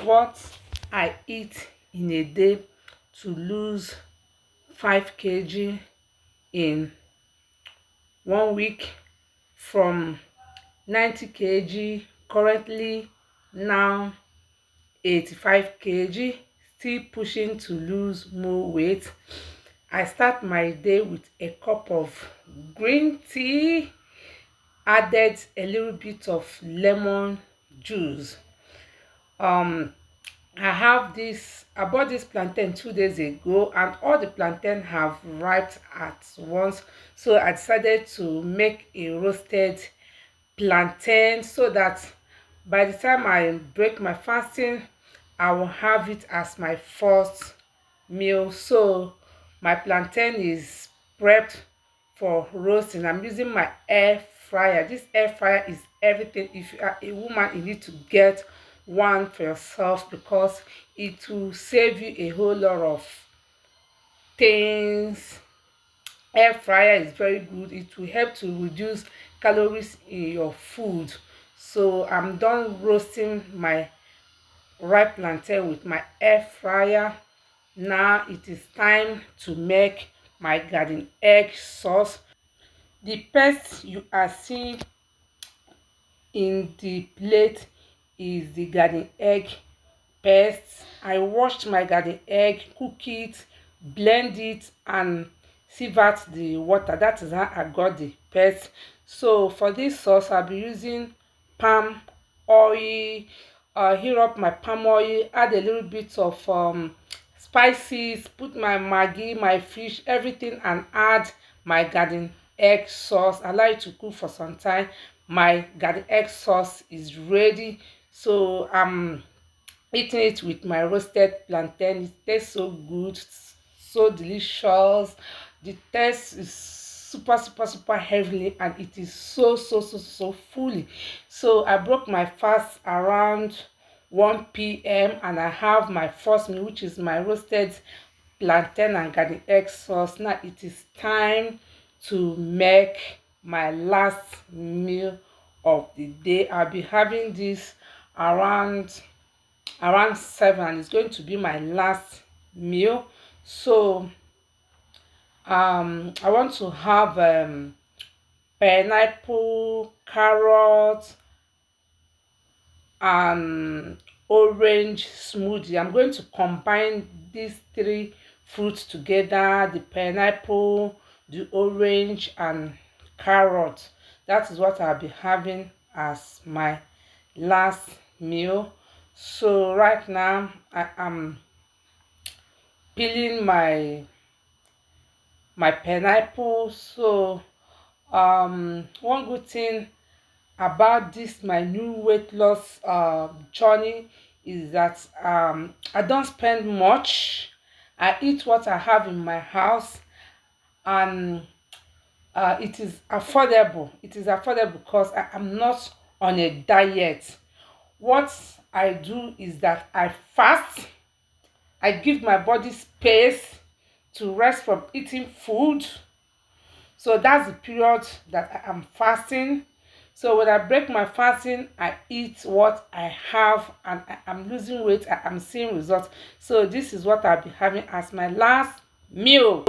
what I eat in a day to lose 5 kg in 1 week from 90 kg currently, now 85 kg, still pushing to lose more weight. I start my day with a cup of green tea, added a little bit of lemon juice. um I bought this plantain 2 days ago, and all the plantain have riped at once, so I decided to make a roasted plantain so that by the time I break my fasting, I will have it as my first meal. So my plantain is prepped for roasting. I'm using my air fryer. This air fryer is everything. If you are a woman, you need to get one for yourself, because it will save you a whole lot of things. Air fryer is very good. It will help to reduce calories in your food. So I'm done roasting my ripe plantain with my air fryer. Now it is time to make my garden egg sauce. The paste you are seeing in the plate is the garden egg paste. I washed my garden egg, cook it, blend it, and sieve out the water. That is how I got the paste. So for this sauce, I'll be using palm oil. Heat up my palm oil, add a little bit of spices, put my maggi, my fish, everything, and add my garden egg sauce. Allow it to cook for some time. My garden egg sauce is ready. So I'm eating it with my roasted plantain. It tastes so good, so delicious. The taste is super heavily, and it is so fully. So I broke my fast around 1 p.m. and I have my first meal, which is my roasted plantain and garden egg sauce. Now it is time to make my last meal of the day. I'll be having this around 7, and it's going to be my last meal. So I want to have pineapple, carrot, and orange smoothie. I'm going to combine these three fruits together: the pineapple, the orange, and carrot. That is what I'll be having as my last meal. So right now I am peeling my pineapple. So one good thing about this my new weight loss journey is that I don't spend much. I eat what I have in my house, and it is affordable. It is affordable because I am not on a diet. What I do is that I fast. I give my body space to rest from eating food. So that's the period that I am fasting. So when I break my fasting, I eat what I have, and I am losing weight. I am seeing results. So this is what I'll be having as my last meal.